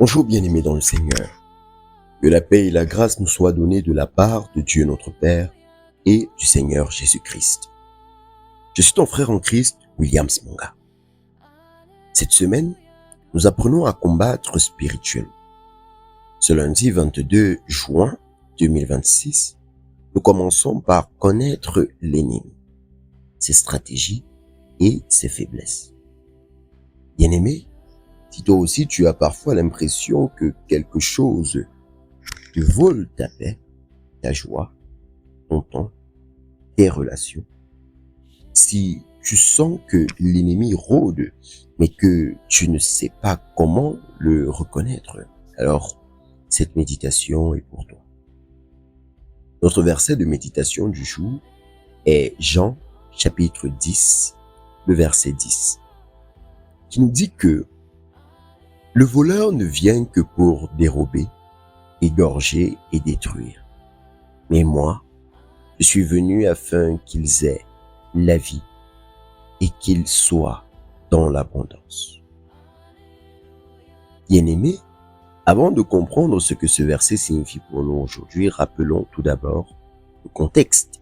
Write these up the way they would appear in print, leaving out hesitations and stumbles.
Bonjour bien-aimés dans le Seigneur. Que la paix et la grâce nous soient données de la part de Dieu notre Père et du Seigneur Jésus-Christ. Je suis ton frère en Christ, William Smonga. Cette semaine, nous apprenons à combattre spirituellement. Ce lundi 22 juin 2026, nous commençons par connaître l'ennemi, ses stratégies et ses faiblesses. Bien-aimé, si toi aussi tu as parfois l'impression que quelque chose te vole ta paix, ta joie, ton temps, tes relations, si tu sens que l'ennemi rôde, mais que tu ne sais pas comment le reconnaître, alors cette méditation est pour toi. Notre verset de méditation du jour est Jean chapitre 10, le verset 10, qui nous dit que le voleur ne vient que pour dérober, égorger et détruire. Mais moi, je suis venu afin qu'ils aient la vie et qu'ils soient dans l'abondance. Bien-aimés, avant de comprendre ce que ce verset signifie pour nous aujourd'hui, rappelons tout d'abord le contexte.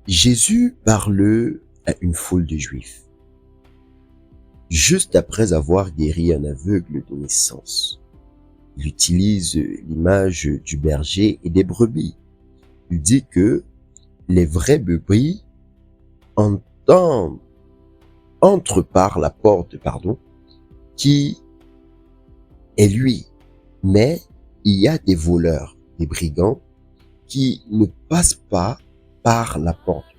Jésus parle à une foule de Juifs. Juste après avoir guéri un aveugle de naissance, il utilise l'image du berger et des brebis. Il dit que les vraies brebis entrent par la porte, qui est lui. Mais il y a des voleurs, des brigands, qui ne passent pas par la porte.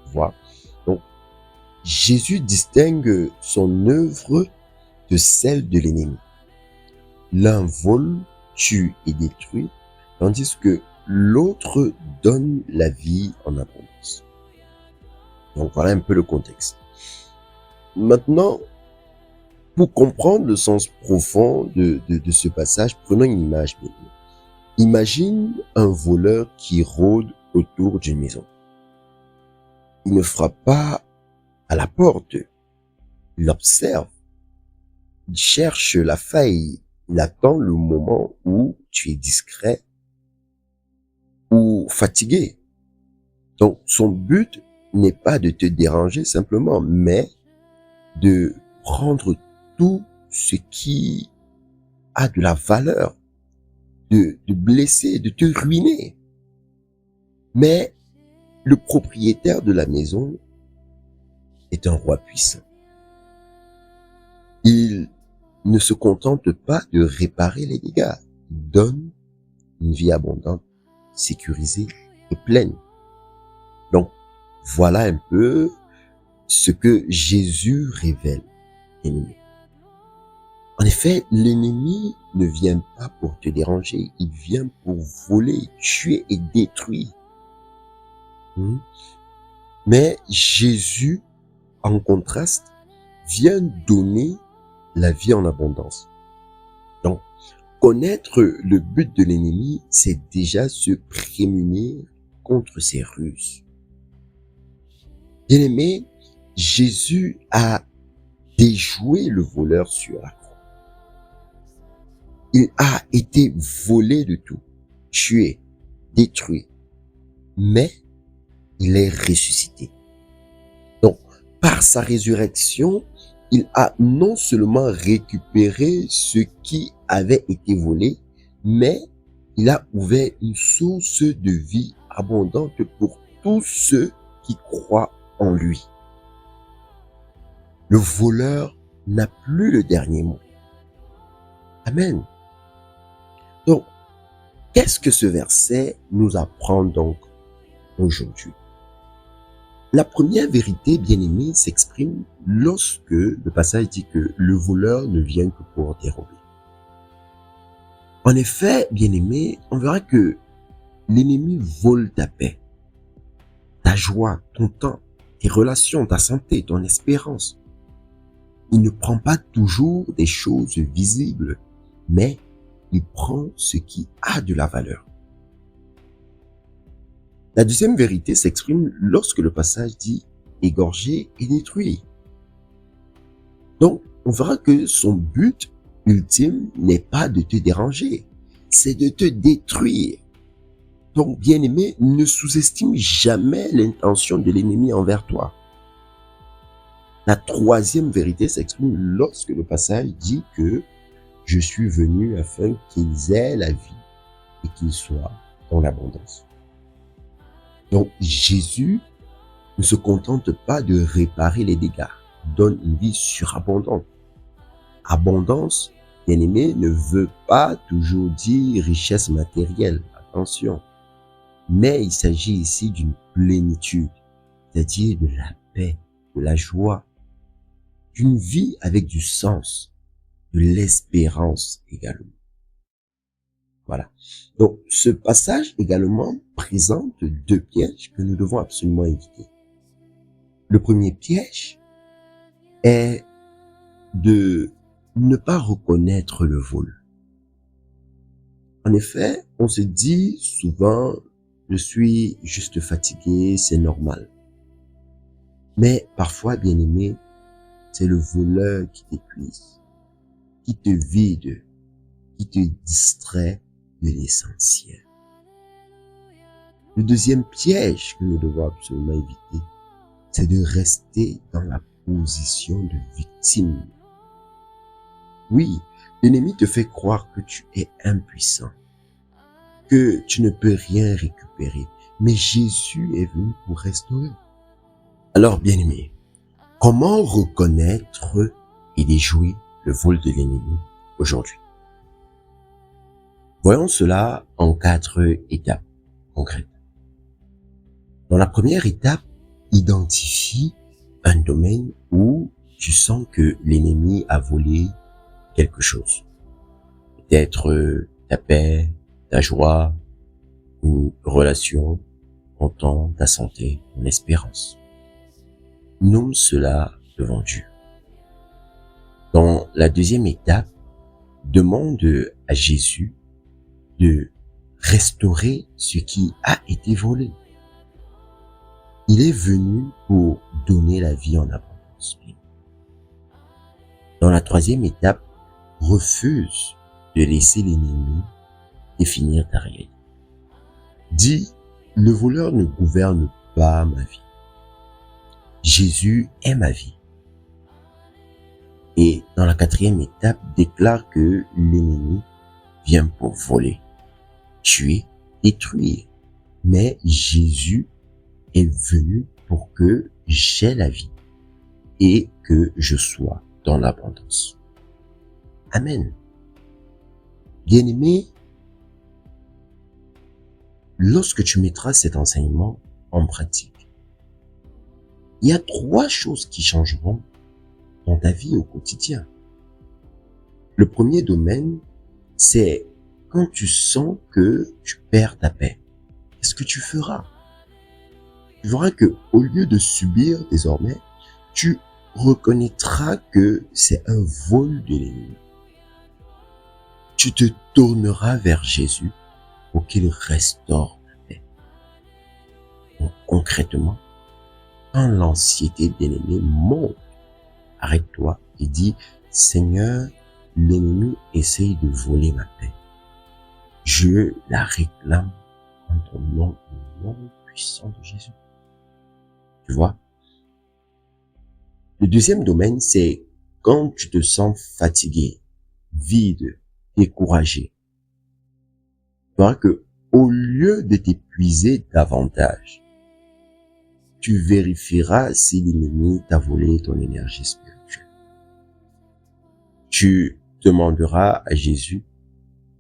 Tu vois? Donc, Jésus distingue son œuvre de celle de l'ennemi. L'un vole, tue et détruit, tandis que l'autre donne la vie en abondance. Donc voilà un peu le contexte. Maintenant, pour comprendre le sens profond de ce passage, prenons une image. Imagine un voleur qui rôde autour d'une maison. Il ne frappe pas à la porte. Il observe. Il cherche la faille. Il attend le moment où tu es discret ou fatigué. Donc, son but n'est pas de te déranger simplement, mais de prendre tout ce qui a de la valeur, de blesser, de te ruiner. Mais le propriétaire de la maison est un roi puissant. Il ne se contente pas de réparer les dégâts. Il donne une vie abondante, sécurisée et pleine. Donc, voilà un peu ce que Jésus révèle, l'ennemi. En effet, l'ennemi ne vient pas pour te déranger, il vient pour voler, tuer et détruire. Mais Jésus, en contraste, vient donner la vie en abondance. Donc, connaître le but de l'ennemi, c'est déjà se prémunir contre ses ruses. Bien-aimé, Jésus a déjoué le voleur sur la croix. Il a été volé de tout, tué, détruit, mais il est ressuscité. Donc, par sa résurrection, il a non seulement récupéré ce qui avait été volé, mais il a ouvert une source de vie abondante pour tous ceux qui croient en lui. Le voleur n'a plus le dernier mot. Amen. Donc, qu'est-ce que ce verset nous apprend donc aujourd'hui? La première vérité, bien-aimée, s'exprime lorsque le passage dit que le voleur ne vient que pour dérober. En effet, bien-aimé, on verra que l'ennemi vole ta paix, ta joie, ton temps, tes relations, ta santé, ton espérance. Il ne prend pas toujours des choses visibles, mais il prend ce qui a de la valeur. La deuxième vérité s'exprime lorsque le passage dit égorger et détruire. Donc, on verra que son but ultime n'est pas de te déranger, c'est de te détruire. Donc, bien-aimé, ne sous-estime jamais l'intention de l'ennemi envers toi. La troisième vérité s'exprime lorsque le passage dit que je suis venu afin qu'ils aient la vie et qu'ils soient dans l'abondance. Donc, Jésus ne se contente pas de réparer les dégâts, donne une vie surabondante. Abondance, bien-aimé, ne veut pas toujours dire richesse matérielle, attention. Mais il s'agit ici d'une plénitude, c'est-à-dire de la paix, de la joie, d'une vie avec du sens, de l'espérance également. Voilà. Donc, ce passage également présente deux pièges que nous devons absolument éviter. Le premier piège est de ne pas reconnaître le vol. En effet, on se dit souvent, je suis juste fatigué, c'est normal. Mais parfois, bien aimé, c'est le voleur qui t'épuise, qui te vide, qui te distrait de l'essentiel. Le deuxième piège que nous devons absolument éviter, c'est de rester dans la position de victime. Oui, l'ennemi te fait croire que tu es impuissant, que tu ne peux rien récupérer, mais Jésus est venu pour restaurer. Alors, bien-aimé, comment reconnaître et déjouer le vol de l'ennemi aujourd'hui? Voyons cela en 4 étapes concrètes. Dans la première étape, identifie un domaine où tu sens que l'ennemi a volé quelque chose. Peut-être ta paix, ta joie, une relation, ton temps, ta santé, ton espérance. Nomme cela devant Dieu. Dans la deuxième étape, demande à Jésus de restaurer ce qui a été volé. Il est venu pour donner la vie en abondance. Dans la troisième étape, refuse de laisser l'ennemi définir ta réalité. Dis, le voleur ne gouverne pas ma vie. Jésus est ma vie. Et dans la quatrième étape, déclare que l'ennemi vient pour voler, tuer, détruire. Mais Jésus est venu pour que j'aie la vie et que je sois dans l'abondance. Amen. Bien-aimé, lorsque tu mettras cet enseignement en pratique, il y a 3 choses qui changeront dans ta vie au quotidien. Le premier domaine, c'est quand tu sens que tu perds ta paix. Qu'est-ce que tu feras? Tu verras que au lieu de subir désormais, tu reconnaîtras que c'est un vol de l'ennemi. Tu te tourneras vers Jésus pour qu'il restaure ta paix. Donc, concrètement, quand l'anxiété de l'ennemi monte, arrête-toi et dis, Seigneur, l'ennemi essaye de voler ma paix. Je la réclame en ton nom, au nom puissant de Jésus. Tu vois? Le deuxième domaine, c'est quand tu te sens fatigué, vide, découragé. Tu verras que au lieu de t'épuiser davantage, tu vérifieras si l'ennemi t'a volé ton énergie spirituelle. Tu demanderas à Jésus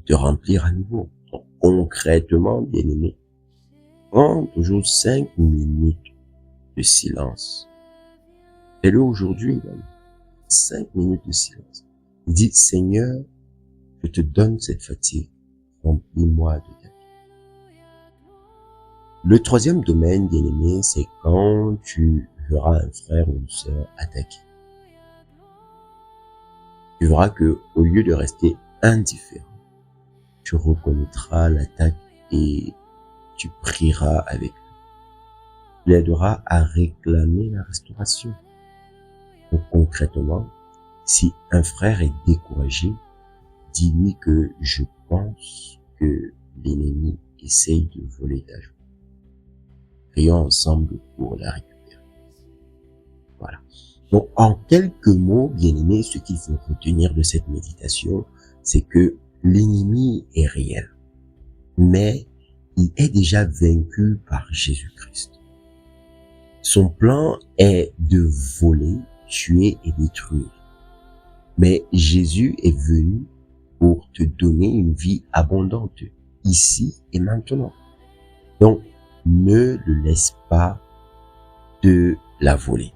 de remplir à nouveau. Donc, concrètement, bien-aimé, prends toujours 5 minutes de silence. Fais-le aujourd'hui, 5 minutes de silence. Dis, Seigneur, je te donne cette fatigue. Remplis-moi de ta vie. Le troisième domaine, bien-aimé, c'est quand tu verras un frère ou une sœur attaqué. Tu verras que, au lieu de rester indifférent, tu reconnaîtras l'attaque et tu prieras avec lui. Tu l'aideras à réclamer la restauration. Donc, concrètement, si un frère est découragé, dis-lui que je pense que l'ennemi essaye de voler ta joie. Prions ensemble pour la récupérer. Voilà. Donc, en quelques mots, bien-aimés, ce qu'il faut retenir de cette méditation, c'est que l'ennemi est réel, mais il est déjà vaincu par Jésus-Christ. Son plan est de voler, tuer et détruire. Mais Jésus est venu pour te donner une vie abondante, ici et maintenant. Donc, ne le laisse pas te la voler.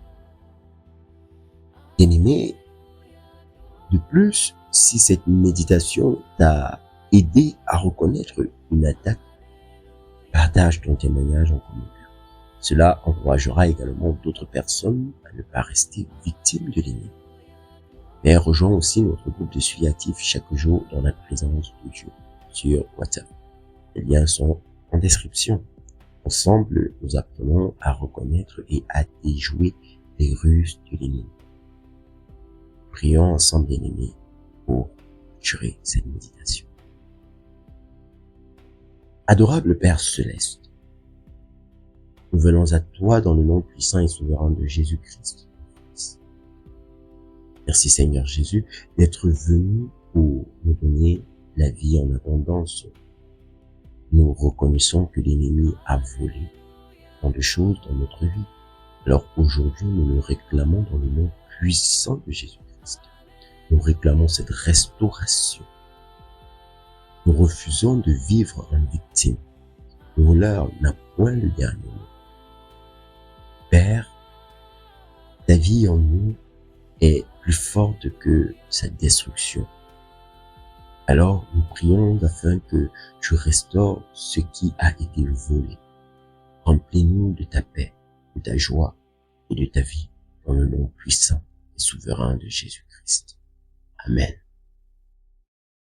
Bien-aimé, de plus, si cette méditation t'a aidé à reconnaître une attaque, partage ton témoignage en commentaire. Cela encouragera également d'autres personnes à ne pas rester victimes de l'ennemi. Et rejoins aussi notre groupe de suivi actif chaque jour dans la présence de Dieu sur WhatsApp. Les liens sont en description. Ensemble, nous apprenons à reconnaître et à déjouer les ruses de l'ennemi. Prions ensemble, bien-aimés, pour clôturer cette méditation. Adorable Père Céleste, nous venons à toi dans le nom puissant et souverain de Jésus-Christ. Merci Seigneur Jésus d'être venu pour nous donner la vie en abondance. Nous reconnaissons que l'ennemi a volé tant de choses dans notre vie. Alors aujourd'hui, nous le réclamons dans le nom puissant de Jésus-Christ. Nous réclamons cette restauration. Nous refusons de vivre en victime. Le voleur n'a point le dernier mot. Père, ta vie en nous est plus forte que sa destruction. Alors nous prions afin que tu restaures ce qui a été volé. Remplis-nous de ta paix, de ta joie et de ta vie dans le nom puissant et souverain de Jésus-Christ. Amen.